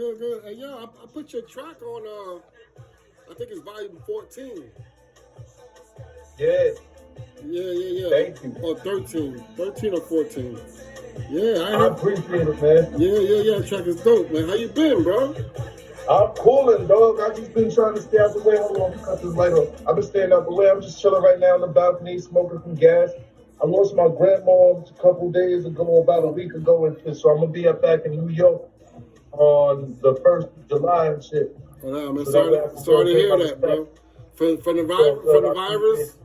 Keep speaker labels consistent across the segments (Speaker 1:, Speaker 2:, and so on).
Speaker 1: good, good. And yeah, I put your track on. I think it's volume 14.
Speaker 2: Yeah.
Speaker 1: Yeah.
Speaker 2: Thank you.
Speaker 1: Or 13 or 14. Yeah,
Speaker 2: I appreciate it, man.
Speaker 1: Yeah. Track is dope, man. How you been, bro?
Speaker 2: I'm cooling, dog. I just been trying to stay out the way. Hold on, cut this light off. I've been staying out the way. I'm just chilling right now on the balcony, smoking some gas. I lost my grandma a couple days ago, about a week ago, and shit. So I'm gonna be up back in New York on the 1st of July and shit.
Speaker 1: Oh, no, man.
Speaker 2: So
Speaker 1: sorry to hear that, bro. From the virus.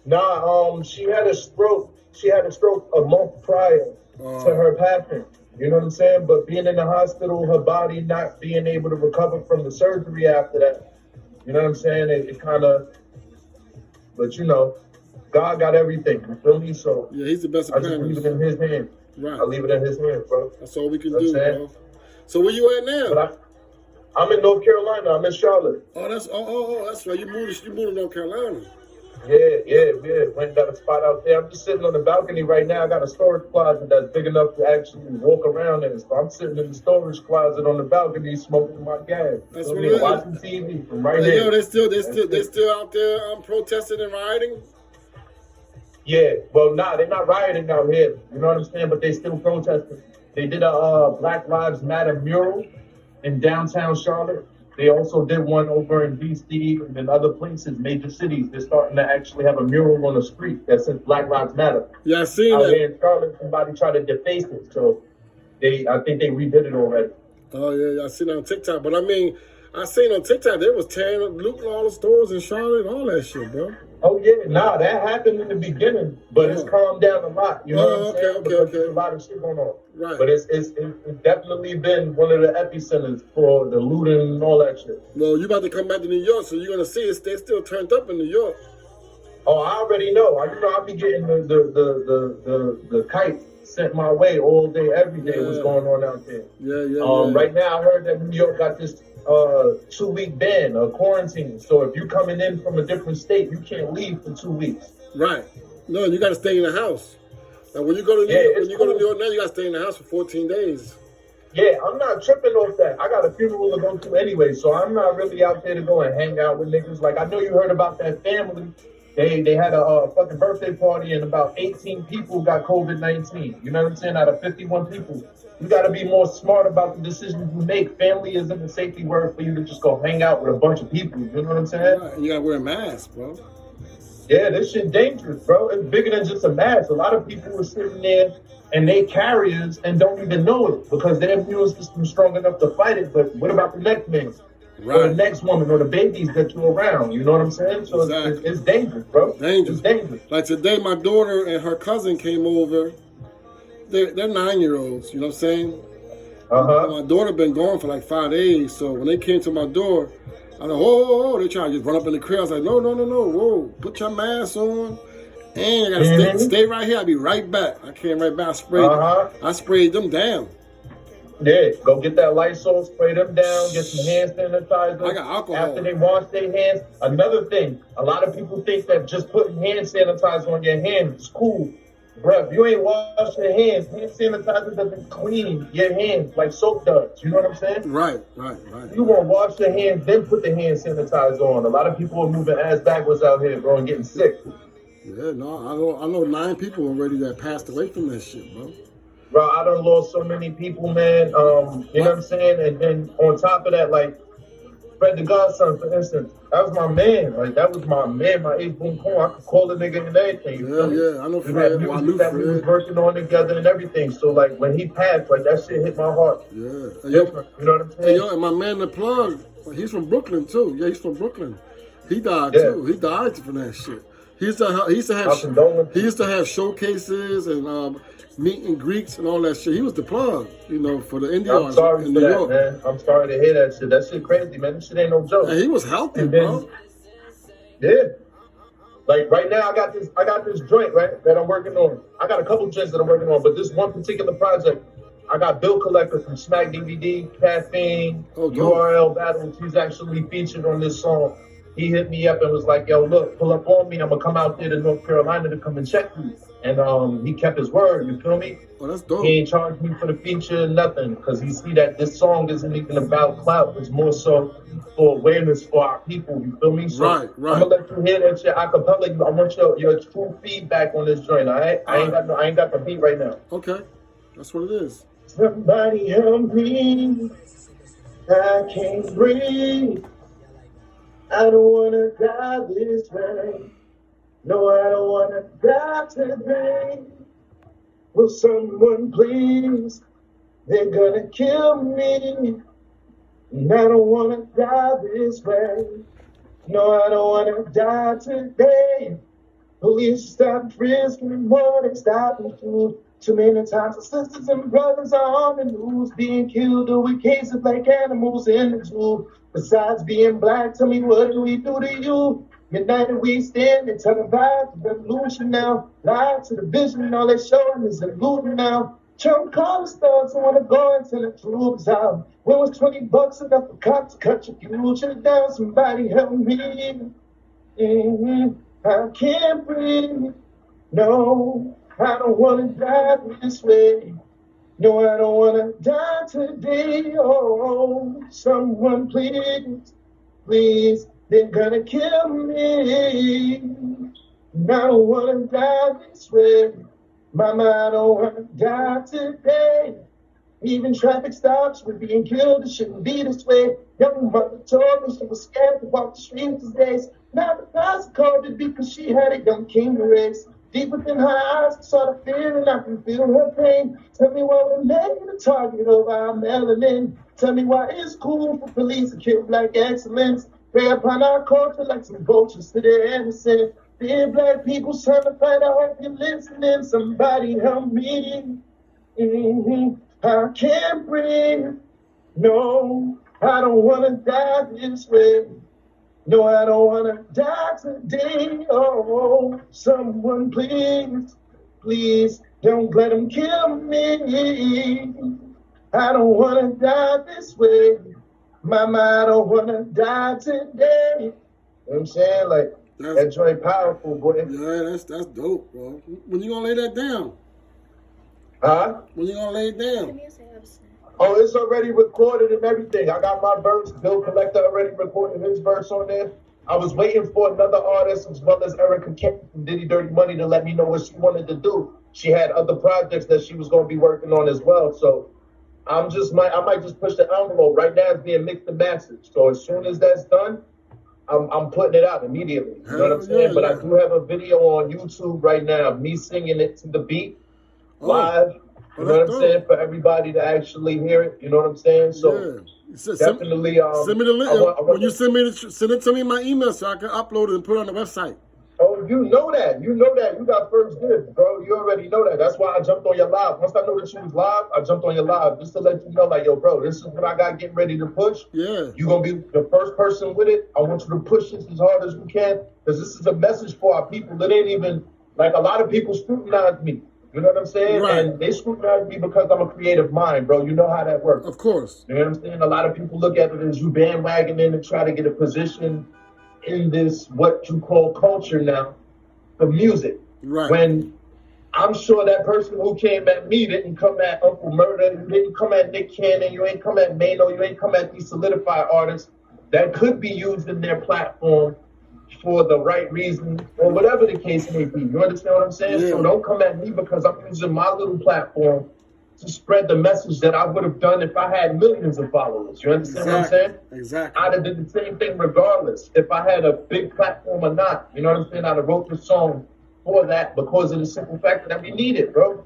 Speaker 2: Nah, she had a stroke. She had a stroke a month prior to her passing. You know what I'm saying? But being in the hospital, her body not being able to recover from the surgery after that. You know what I'm saying? It kind of, but you know, God got everything. You feel me? So
Speaker 1: yeah, he's the best.
Speaker 2: I just leave it in his hands.
Speaker 1: Right.
Speaker 2: I leave it in his hands, bro.
Speaker 1: That's all we can do, bro. So where you at now?
Speaker 2: But I'm in North Carolina. I'm in Charlotte.
Speaker 1: Oh, that's right. You moved to North Carolina.
Speaker 2: Yeah. Went and got a spot out there. I'm just sitting on the balcony right now. I got a storage closet that's big enough to actually walk around in. So I'm sitting in the storage closet on the balcony smoking my gas.
Speaker 1: That's
Speaker 2: what
Speaker 1: it is.
Speaker 2: Watching TV from right here.
Speaker 1: Yo, they're still out there protesting and rioting.
Speaker 2: Yeah, well, they're not rioting out here. You know what I'm saying? But they still protesting. They did a Black Lives Matter mural in downtown Charlotte. They also did one over in D.C. and in other places, major cities. They're starting to actually have a mural on the street that says Black Lives Matter.
Speaker 1: Yeah, I seen
Speaker 2: out
Speaker 1: that.
Speaker 2: Here in Charlotte, somebody tried to deface it, so I think they redid it already.
Speaker 1: Oh yeah, I seen it on TikTok. But I mean, I seen on TikTok they was tearing, looting all the stores in Charlotte and all that shit, bro.
Speaker 2: Oh yeah, that happened in the beginning, but it's calmed down a lot. You know what I'm saying?
Speaker 1: Okay.
Speaker 2: There's a lot of shit going on.
Speaker 1: Right.
Speaker 2: But it's definitely been one of the epicenters for the looting and all that shit.
Speaker 1: Well, you about to come back to New York, so you're gonna see it. They're still turned up in New York.
Speaker 2: Oh, I already know. I'll be getting the kite sent my way all day, every day. What's going on out there?
Speaker 1: Yeah.
Speaker 2: Right now, I heard that New York got this 2-week ban, a quarantine. So if you're coming in from a different state, you can't leave for 2 weeks.
Speaker 1: Right. No, you got to stay in the house. Now, when you go to New York now, you got to stay in the house for 14 days.
Speaker 2: Yeah, I'm not tripping off that. I got a funeral to go to anyway, so I'm not really out there to go and hang out with niggas. Like, I know you heard about that family. They had a fucking birthday party and about 18 people got COVID-19. You know what I'm saying? Out of 51 people. You got to be more smart about the decisions you make. Family isn't a safety word for you to just go hang out with a bunch of people. You know what I'm saying?
Speaker 1: Right. You got to wear a mask, bro.
Speaker 2: Yeah, this shit dangerous, bro. It's bigger than just a mask. A lot of people are sitting there and they carriers and don't even know it because their immune system's strong enough to fight it. But what about the next man? Right. Or the next woman or the babies that you're around? You know what I'm saying? So exactly. It's dangerous, bro. It's dangerous.
Speaker 1: Like today, my daughter and her cousin came over. They're 9-year-olds, you know what I'm saying? My daughter been gone for like 5 days, so when they came to my door, I was like, whoa, they trying to just run up in the crowd. I was like, no, whoa, put your mask on, and you gotta stay right here. I'll be right back. I came right back. I sprayed them down.
Speaker 2: Yeah, go get that Lysol, spray them down, get some hand sanitizer.
Speaker 1: I got alcohol.
Speaker 2: After they wash their hands. Another thing, a lot of people think that just putting hand sanitizer on your hands is cool. Bruh, if you ain't wash your hands, hand sanitizer doesn't clean your hands like soap does. You know what I'm saying?
Speaker 1: Right.
Speaker 2: You want to wash your hands, then put the hand sanitizer on. A lot of people are moving ass backwards out here, bro, and getting sick.
Speaker 1: Yeah, no, I know 9 people already that passed away from that shit, bro.
Speaker 2: Bro, I done lost so many people, man. You know what I'm saying? And then on top of that, like, Fred the Godson, for instance, that was my man. Like, that was my man, my boom corn. I could call the nigga and everything.
Speaker 1: Yeah, I know Fred.
Speaker 2: We was working on together and everything. So, like, when he passed, like, that shit hit my heart.
Speaker 1: Yeah.
Speaker 2: You know what I'm saying?
Speaker 1: And my man, The Plug, he's from Brooklyn, too. Yeah, he's from Brooklyn. He died, too. He died from that shit. He used to have showcases and meet and greets and all that shit. He was the plug, you know, for the indie artists in New York.
Speaker 2: Man. I'm sorry to hear that shit. That shit crazy, man. This shit ain't no joke.
Speaker 1: And he was healthy, bro.
Speaker 2: Yeah. Like right now, I got this joint, right, that I'm working on. I got a couple joints that I'm working on, but this one particular project, I got Bill Collector from Smack DVD, Caffeine, URL Battles. He's actually featured on this song. He hit me up and was like, yo, look, pull up on me. I'm going to come out there to North Carolina to come and check you. and he kept his word. You feel me?
Speaker 1: Oh, that's dope.
Speaker 2: He ain't charged me for the feature, nothing, because he see that this song isn't even about clout. It's more so for awareness for our people. You feel me? So
Speaker 1: Right.
Speaker 2: I'm gonna let you hear that shit acapella. I want your true feedback on this joint. All right? I ain't got the beat right now.
Speaker 1: Okay, that's what it is.
Speaker 2: Somebody help me! I can't breathe. I don't wanna die this way. No, I don't wanna die today. Will someone please? They're gonna kill me. And I don't wanna die this way. No, I don't wanna die today. Police stop risking more than stopping food. Too many times the sisters and brothers are on the news, being killed or with cases like animals in the zoo. Besides being black, tell me what do we do to you? United we stand and televise the revolution now. Lie to the vision, all they showing is a looting now. Trump called the stars, I wanna go until the troops out. When was $20 enough for cops to cut your future down? Somebody help me. I can't breathe. No, I don't wanna die this way. No, I don't wanna die today. Oh, someone please, please, they're gonna kill me. And I don't wanna die this way. Mama, I don't wanna die today. Even traffic stops, we're being killed, it shouldn't be this way. Young mother told me she was scared to walk the streets these days. Now the pastor called it because she had a young king to raise. Deep within her eyes, I saw the fear and I can feel her pain. Tell me why we're making a target of our melanin. Tell me why it's cool for police to kill black excellence. Prey upon our culture like some vultures to the innocent. Dear black people trying to fight, I hope you're listening. Somebody help me. I can't breathe. No, I don't wanna die this way. No, I don't wanna die today. Oh, someone please, please don't let them kill me. I don't wanna die this way. Mama, I don't wanna die today. You know what I'm saying? Like, that joint powerful, boy.
Speaker 1: Yeah, that's dope, bro. When you gonna lay that down?
Speaker 2: Huh?
Speaker 1: When you gonna lay it down?
Speaker 2: Oh, it's already recorded and everything. I got my verse. Bill Collector already recorded his verse on there. I was waiting for another artist as well as Erica Kent from Diddy Dirty Money to let me know what she wanted to do. She had other projects that she was going to be working on as well. So I might just push the envelope. Right now it's being mixed and mastered. So as soon as that's done, I'm putting it out immediately. You know what I'm saying? But I do have a video on YouTube right now, me singing it to the beat live. You know what I'm saying? For everybody to actually hear it. You know what I'm saying? So definitely.
Speaker 1: Send me the link. When you send it to me in my email so I can upload it and put it on the website.
Speaker 2: Oh, you know that. You got first dibs, bro. You already know that. That's why I jumped on your live. Once I know that you was live, I jumped on your live just to let you know, like, yo, bro, this is what I got getting ready to push.
Speaker 1: Yeah.
Speaker 2: You're going to be the first person with it. I want you to push this as hard as you can because this is a message for our people. It ain't even, like, a lot of people scrutinize me. You know what I'm saying?
Speaker 1: Right.
Speaker 2: And they scrutinize me because I'm a creative mind, bro. You know how that works.
Speaker 1: Of course.
Speaker 2: You know what I'm saying? A lot of people look at it as you bandwagoning and try to get a position in this, what you call culture now, for music.
Speaker 1: Right.
Speaker 2: When I'm sure that person who came at me didn't come at Uncle Murder, you didn't come at Nick Cannon, you ain't come at Mano, you ain't come at these solidified artists that could be used in their platform for the right reason or whatever the case may be. You understand what I'm saying?
Speaker 1: Yeah.
Speaker 2: So don't come at me because I'm using my little platform to spread the message that I would have done if I had millions of followers. You understand what I'm saying?
Speaker 1: Exactly.
Speaker 2: I'd have did the same thing regardless if I had a big platform or not. You know what I'm saying? I'd have wrote the song for that because of the simple fact that we need it, bro.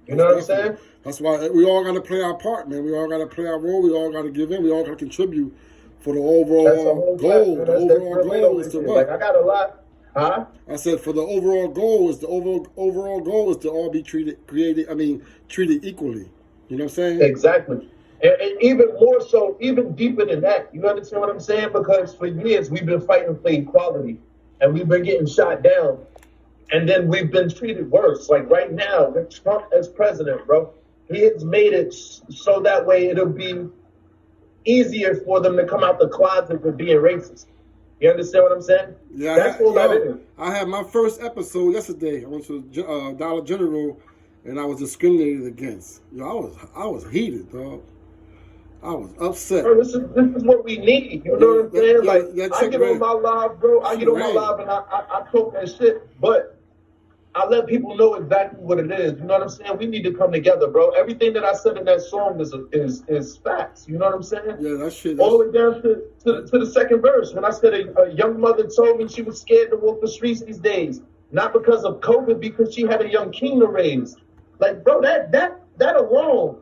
Speaker 2: You know what I'm saying?
Speaker 1: That's why we all got to play our part, man. We all got to play our role. We all got to give in. We all got to contribute for the overall goal. The overall goal is to what?
Speaker 2: Like, I got a lot. Huh?
Speaker 1: I said for the overall goal is overall goal is to all be treated equally. You know what I'm saying?
Speaker 2: Exactly. And even more so, even deeper than that. You understand what I'm saying? Because for years we've been fighting for equality and we've been getting shot down. And then we've been treated worse. Like right now, with Trump as president, bro, he has made it so that way it'll be easier for them to come out the closet with being racist. You understand what I'm saying?
Speaker 1: Yeah,
Speaker 2: that's all that is.
Speaker 1: I had my first episode yesterday. I went to Dollar General, and I was discriminated against. I was heated, dog. I was upset.
Speaker 2: Bro, this is what we need. You know what I'm saying? I get on my live, bro. I get on my live and I talk that shit, but I let people know exactly what it is. You know what I'm saying? We need to come together, bro. Everything that I said in that song is facts. You know what I'm saying?
Speaker 1: Yeah, that shit.
Speaker 2: All the way down to the second verse. When I said a young mother told me she was scared to walk the streets these days, not because of COVID, because she had a young king to raise. Like, bro, that alone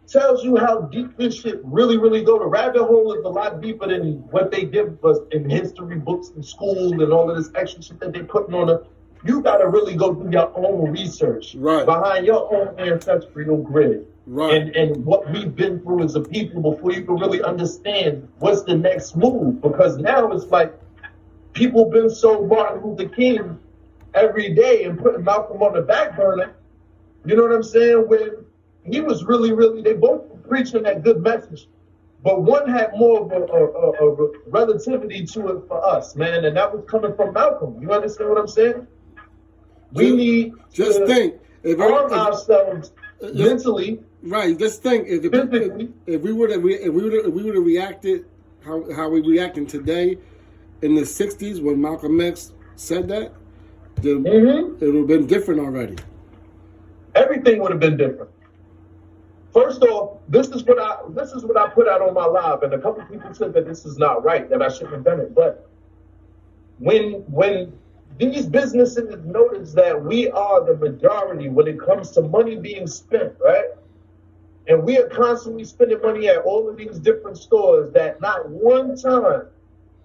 Speaker 2: tells you how deep this shit really, really go. The rabbit hole is a lot deeper than what they give us in history books in school and all of this extra shit that they putting on us. You got to really go do your own research behind your own ancestral grid.
Speaker 1: Right.
Speaker 2: And what we've been through as a people before you can really understand what's the next move. Because now it's like people been so Martin Luther King every day and putting Malcolm on the back burner. You know what I'm saying? When he was really, really, they both were preaching that good message. But one had more of a relativity to it for us, man. And that was coming from Malcolm. You understand what I'm saying? We need
Speaker 1: just
Speaker 2: to
Speaker 1: think
Speaker 2: arm ourselves mentally.
Speaker 1: Right. Just think if we would have reacted how we reacting today in the '60s when Malcolm X said that, then it would have been different already.
Speaker 2: Everything would have been different. First off, this is what I put out on my live, and a couple people said that this is not right, that I shouldn't have done it. But when these businesses notice that we are the majority when it comes to money being spent, right? And we are constantly spending money at all of these different stores that not one time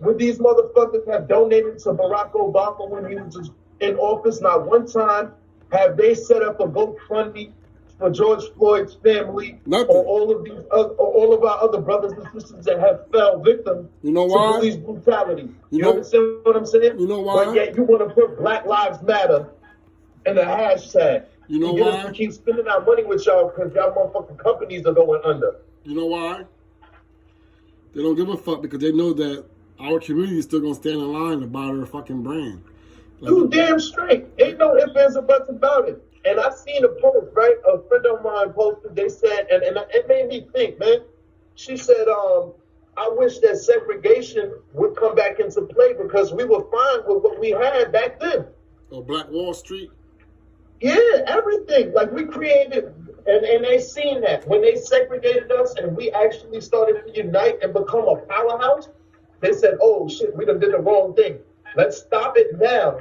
Speaker 2: would these motherfuckers have donated to Barack Obama when he was in office. Not one time have they set up a GoFundMe for George Floyd's family.
Speaker 1: Nothing.
Speaker 2: Or all of our other brothers and sisters that have fell victim
Speaker 1: to
Speaker 2: police brutality. You understand what I'm saying?
Speaker 1: You know why?
Speaker 2: But yet you want to put Black Lives Matter in the hashtag.
Speaker 1: You know why?
Speaker 2: We keep spending our money with y'all because y'all motherfucking companies are going under.
Speaker 1: You know why? They don't give a fuck because they know that our community is still gonna stand in line to buy their fucking brand.
Speaker 2: You damn straight. Ain't no ifs, ands, or buts about it. And I seen a post, right? A friend of mine posted, they said, and it made me think, man. She said, I wish that segregation would come back into play because we were fine with what we had back then.
Speaker 1: Oh, Black Wall Street?
Speaker 2: Yeah, everything. Like we created, and they seen that. When they segregated us and we actually started to unite and become a powerhouse, they said, oh shit, we done did the wrong thing. Let's stop it now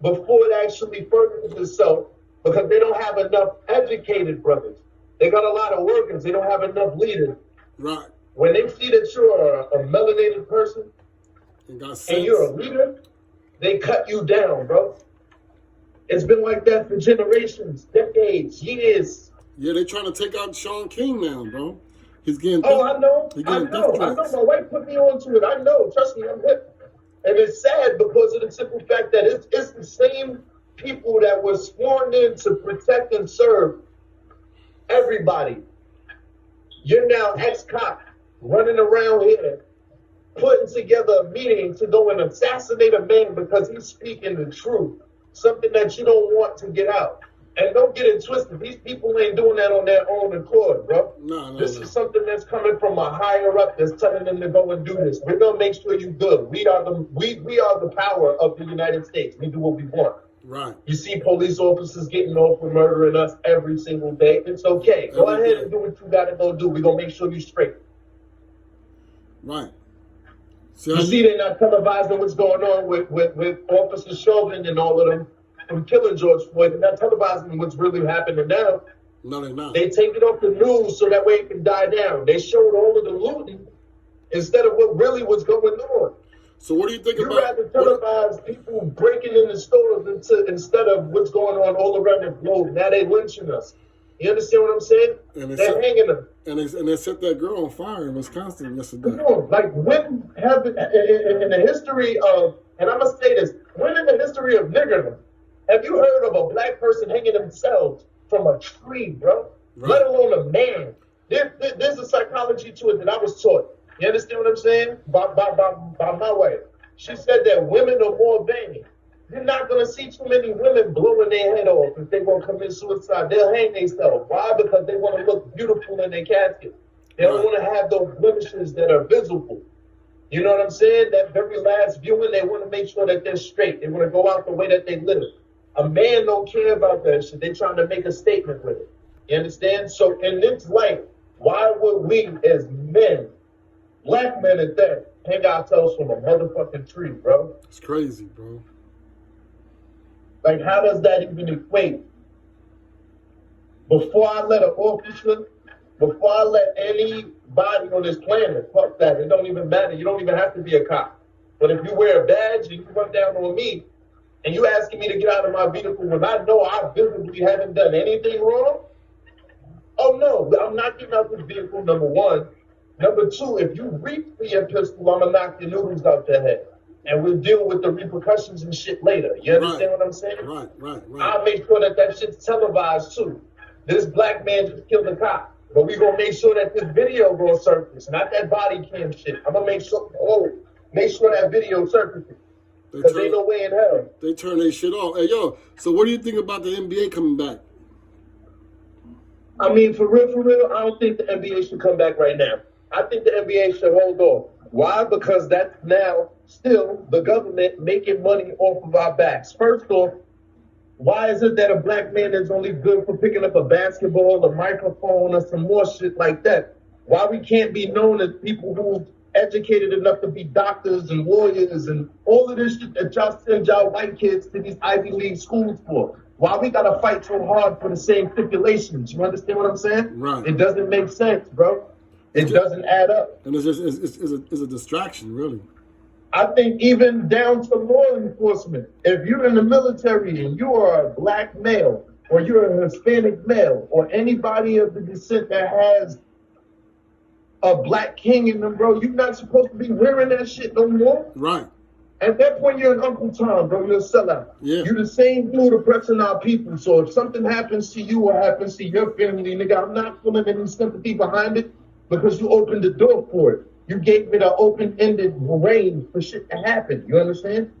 Speaker 2: before it actually furthers itself. Because they don't have enough educated brothers. They got a lot of workers. They don't have enough leaders.
Speaker 1: Right.
Speaker 2: When they see that you're a melanated person and you're a leader, they cut you down, bro. It's been like that for generations, decades, years.
Speaker 1: Yeah, they're trying to take out Sean King now, bro. He's getting
Speaker 2: I know. My wife put me onto it. I know. Trust me, I'm hip. And it's sad because of the simple fact that it's the same people that were sworn in to protect and serve everybody. You're now ex-cop running around here putting together a meeting to go and assassinate a man because he's speaking the truth, something that you don't want to get out. And don't get it twisted. These people ain't doing that on their own accord, bro. This is something that's coming from a higher up that's telling them to go and do this. We're gonna make sure you're good. We are the power of the United States. We do what we want.
Speaker 1: Right.
Speaker 2: You see police officers getting off for murdering us every single day. It's okay. Go ahead and do what you got to go do. We're going to make sure you're straight.
Speaker 1: Right.
Speaker 2: So you see they're not televising what's going on with Officer Chauvin and all of them from killing George Floyd. They're not televising what's really happening now.
Speaker 1: No, they're not.
Speaker 2: They take it off the news so that way it can die down. They showed all of the looting instead of what really was going on.
Speaker 1: So what do you think about...
Speaker 2: You rather televise people breaking in the stores instead of what's going on all around the globe. Now they lynching us. You understand what I'm saying? They're hanging them.
Speaker 1: And they set that girl on fire in Wisconsin yesterday.
Speaker 2: Come on. Like when have in the history of, and I'm going to say this, when in the history of niggerdom, have you heard of a black person hanging themselves from a tree, bro? Right. Let alone a man. There's a psychology to it that I was taught. You understand what I'm saying? By my way. She said that women are more vain. You're not going to see too many women blowing their head off if they're going to commit suicide. They'll hang themselves. Why? Because they want to look beautiful in their casket. They don't want to have those blemishes that are visible. You know what I'm saying? That very last viewing, they want to make sure that they're straight. They want to go out the way that they live. A man don't care about that shit. They're trying to make a statement with it. You understand? So in this light, why would we as men, black men at that, hang ourselves from a motherfucking tree, bro?
Speaker 1: It's crazy, bro.
Speaker 2: Like, how does that even equate? Before I let an officer, before I let anybody on this planet, fuck that. It don't even matter. You don't even have to be a cop. But if you wear a badge and you run down on me and you asking me to get out of my vehicle when I know I visibly haven't done anything wrong, oh no, I'm not getting out this vehicle, number one. Number two, if you reach for your pistol, I'm going to knock your noodles out your head. And we'll deal with the repercussions and shit later. You understand what I'm saying?
Speaker 1: Right.
Speaker 2: I'll make sure that shit's televised too. This black man just killed a cop. But we gonna make sure that this video gonna surface, not that body cam shit. I'm gonna make sure that video surfaces. Because ain't no way in hell.
Speaker 1: They turn their shit off. Hey, yo, so what do you think about the NBA coming back?
Speaker 2: I mean, for real, I don't think the NBA should come back right now. I think the NBA should hold off. Why? Because that's now still the government making money off of our backs. First off, why is it that a black man is only good for picking up a basketball, a microphone, or some more shit like that? Why we can't be known as people who educated enough to be doctors and lawyers and all of this shit that y'all send y'all white kids to these Ivy League schools for? Why we gotta fight so hard for the same stipulations? You understand what I'm saying?
Speaker 1: Right.
Speaker 2: It doesn't make sense, bro. It doesn't add up.
Speaker 1: And it's a distraction, really.
Speaker 2: I think even down to law enforcement, if you're in the military and you are a black male or you're a Hispanic male or anybody of the descent that has a black king in them, bro, you're not supposed to be wearing that shit no more.
Speaker 1: Right.
Speaker 2: At that point, you're an Uncle Tom, bro. You're a sellout. Yeah. You're the same dude oppressing our people. So if something happens to you or happens to your family, nigga, I'm not feeling any sympathy behind it because you opened the door for it. You gave it an open-ended range for shit to happen. You understand?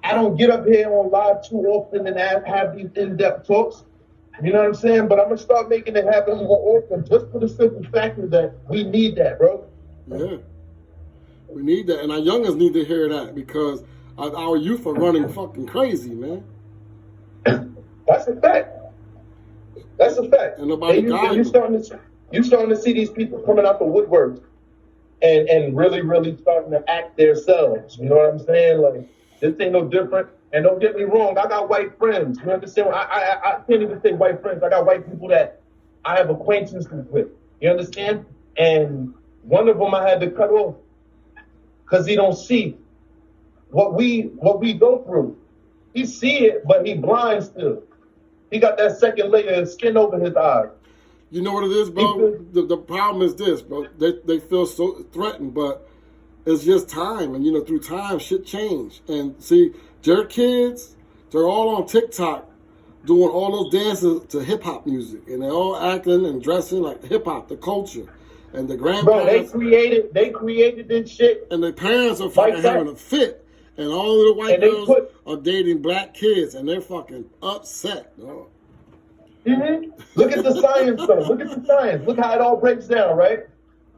Speaker 2: I don't get up here on live too often and have these in-depth talks. You know what I'm saying? But I'm going to start making it happen more often just for the simple factor that we need that, bro.
Speaker 1: Yeah. We need that. And our youngins need to hear that because our youth are running fucking crazy, man.
Speaker 2: That's a fact. That's a fact.
Speaker 1: And nobody
Speaker 2: you're starting to see these people coming out the woodwork. And really, really starting to act themselves. You know what I'm saying? Like, this ain't no different. And don't get me wrong, I got white friends. You understand? I can't even say white friends. I got white people that I have acquaintances with. You understand? And one of them I had to cut off because he don't see what we go through. He see it, but he blind still. He got that second layer of skin over his eyes.
Speaker 1: You know what it is, bro? The problem is this, bro. They feel so threatened, but it's just time. And, you know, through time, shit change. And, see, their kids, they're all on TikTok doing all those dances to hip-hop music. And they're all acting and dressing like hip-hop, the culture. And the grandparents...
Speaker 2: Bro, they created this shit.
Speaker 1: And the parents are fucking having a fit. And all of the white girls are dating black kids. And they're fucking upset, dog.
Speaker 2: Mm-hmm. Look at the science, though. Look at the science. Look how it all breaks down, right?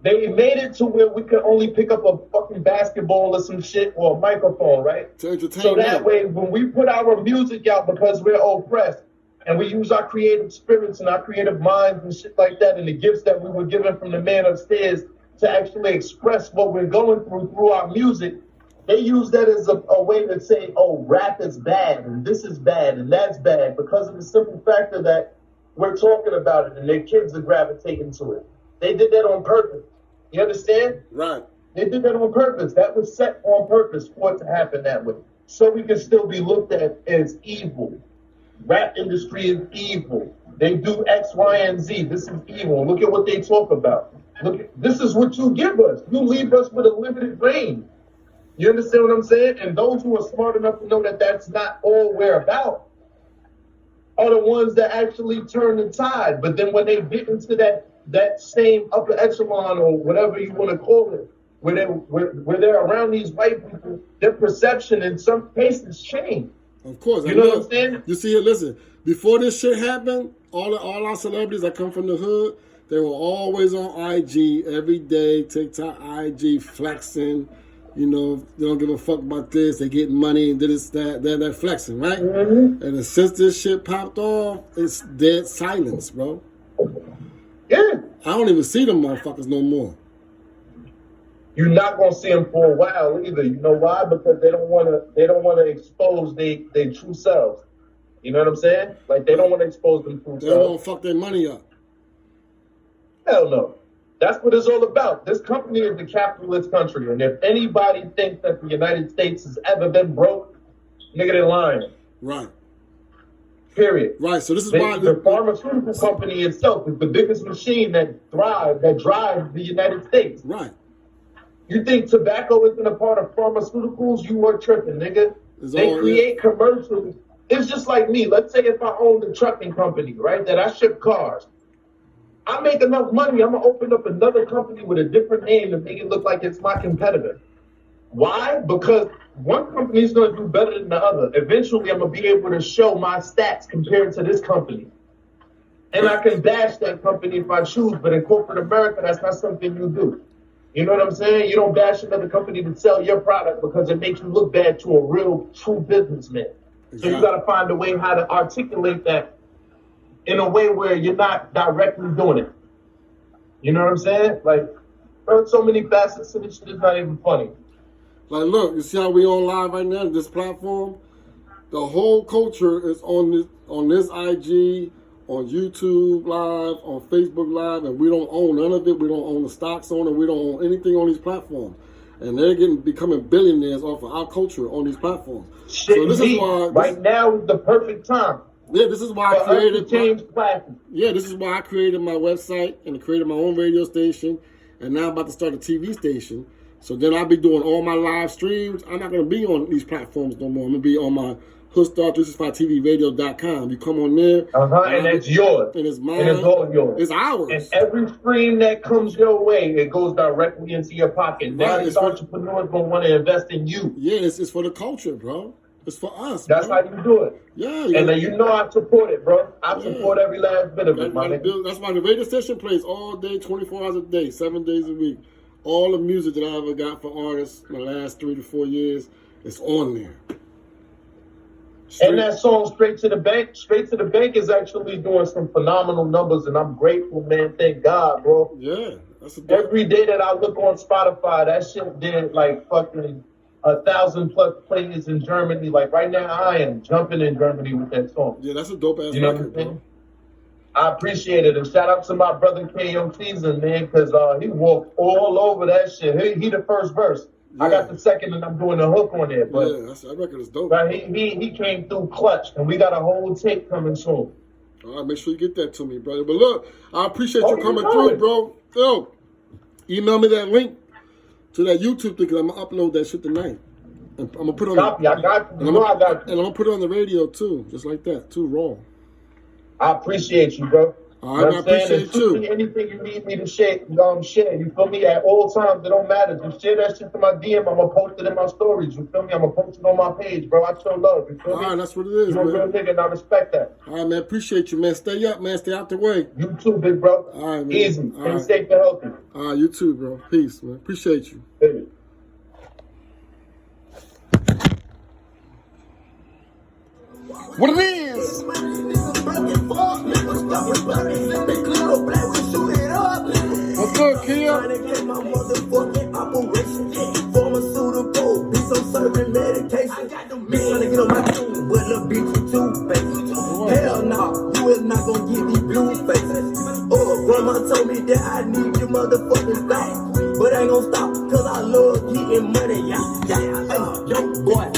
Speaker 2: They made it to where we could only pick up a fucking basketball or some shit or a microphone, right?
Speaker 1: To entertain
Speaker 2: so that way, when we put our music out because we're oppressed and we use our creative spirits and our creative minds and shit like that and the gifts that we were given from the man upstairs to actually express what we're going through our music, they use that as a way to say, oh, rap is bad, and this is bad, and that's bad, because of the simple factor that we're talking about it, and their kids are gravitating to it. They did that on purpose. You understand?
Speaker 1: Right.
Speaker 2: They did that on purpose. That was set on purpose for it to happen that way. So we can still be looked at as evil. Rap industry is evil. They do X, Y, and Z. This is evil. Look at what they talk about. This is what you give us. You leave us with a limited range. You understand what I'm saying? And those who are smart enough to know that that's not all we're about are the ones that actually turn the tide. But then when they get into that same upper echelon or whatever you want to call it, where they're around these white people, their perception in some cases change.
Speaker 1: Of course.
Speaker 2: You know what I'm saying?
Speaker 1: You see it, listen, before this shit happened, all our celebrities that come from the hood, they were always on IG every day, TikTok, IG, flexing. You know, they don't give a fuck about this. They get money and this, that. They're flexing, right? Mm-hmm. And since this shit popped off, it's dead silence, bro.
Speaker 2: Yeah.
Speaker 1: I don't even see them motherfuckers no more.
Speaker 2: You're not gonna see them for a while either. You know why? Because they don't wanna expose their true selves. You know what I'm saying? Like they don't want to expose them true selves.
Speaker 1: They don't want to fuck their money up.
Speaker 2: Hell no. That's what it's all about. This company is a capitalist country, and if anybody thinks that the United States has ever been broke, nigga, they're lying.
Speaker 1: Right.
Speaker 2: Period.
Speaker 1: Right. So this is why
Speaker 2: the pharmaceutical company itself is the biggest machine that drives the United States.
Speaker 1: Right.
Speaker 2: You think tobacco isn't a part of pharmaceuticals? You are tripping, nigga. They create commercials. It's just like me. Let's say if I owned a trucking company, right, that I ship cars. I make enough money, I'm going to open up another company with a different name and make it look like it's my competitor. Why? Because one company is going to do better than the other. Eventually, I'm going to be able to show my stats compared to this company. And I can bash that company if I choose, but in corporate America, that's not something you do. You know what I'm saying? You don't bash another company to sell your product because it makes you look bad to a real, true businessman. Exactly. So you got to find a way how to articulate that in a way where you're not directly doing it. You know what I'm saying? Like, there's so many facets to this shit, it's not even funny.
Speaker 1: Like, look, you see how we on live right now, this platform? The whole culture is on this IG, on YouTube Live, on Facebook Live, and we don't own none of it. We don't own the stocks on it. We don't own anything on these platforms. And they're becoming billionaires off of our culture on these platforms.
Speaker 2: Shit, so this is why right now is the perfect time.
Speaker 1: Yeah, this is why I created
Speaker 2: this
Speaker 1: is why I created my website and created my own radio station, and now I'm about to start a TV station. So then I'll be doing all my live streams. I'm not gonna be on these platforms no more. I'm gonna be on my HoodStar365TVRadio.com. You come on there,
Speaker 2: and it's yours,
Speaker 1: and it's mine,
Speaker 2: and it's all yours.
Speaker 1: It's ours.
Speaker 2: And every stream that comes your way, it goes directly into your pocket. Now these entrepreneurs gonna want to invest in you.
Speaker 1: Yeah, it's for the culture, bro. It's for us.
Speaker 2: That's
Speaker 1: bro.
Speaker 2: how you do it.
Speaker 1: Yeah.
Speaker 2: And you know I support it, bro. I support every last bit of it, my nigga.
Speaker 1: That's why the radio station plays all day, 24 hours a day, 7 days a week. All the music that I ever got for artists in the last 3 to 4 years is on there.
Speaker 2: And that song, Straight to the Bank is actually doing some phenomenal numbers, and I'm grateful, man. Thank God, bro.
Speaker 1: Yeah.
Speaker 2: Every day that I look on Spotify, that shit did like fucking 1,000+ plays in Germany. Like right now, I am jumping in Germany with that song.
Speaker 1: Yeah, that's a dope ass
Speaker 2: record, bro. I appreciate it, and shout out to my brother K.O. Season, man, because he walked all over that shit. He the first verse. Yeah. I got the second, and I'm doing the hook on there. But
Speaker 1: that record is dope.
Speaker 2: But he came through clutch, and we got a whole tape coming soon.
Speaker 1: All right, make sure you get that to me, brother. But look, I appreciate you coming through, bro. Yo, email me that link to that YouTube thing, because I'm going to upload that shit tonight. And I'm going to put it on
Speaker 2: I got you. And I'm
Speaker 1: going to put it on the radio, too, just like that, too, raw.
Speaker 2: I appreciate you, bro.
Speaker 1: All right, I appreciate you.
Speaker 2: Anything you need me to share, share. You feel me? At all times, it don't matter. Just share that shit to my DM. I'm going to post it in my stories. You feel me? I'm going to post it on my page, bro. I show love. You feel me?
Speaker 1: All right, that's what it is,
Speaker 2: You're
Speaker 1: man.
Speaker 2: a real nigga, and I respect that.
Speaker 1: All right, man. Appreciate you, man. Stay up, man. Stay out the way.
Speaker 2: You too, big bro.
Speaker 1: All right, man.
Speaker 2: Easy. Stay safe and healthy.
Speaker 1: All right, you too, bro. Peace, man. Appreciate you.
Speaker 2: Baby.
Speaker 1: What it is? What's good, Kia?
Speaker 3: Pharmaceutical, bitch, I'm serving medication. Bitch, trying to get on my team, but little bitch, you two-faced. Hell no, you is not gonna get these blue faces. Oh, grandma told me that I need your motherfucking thing. But I ain't gonna stop, cause I love getting money, yeah. Hey, young boy.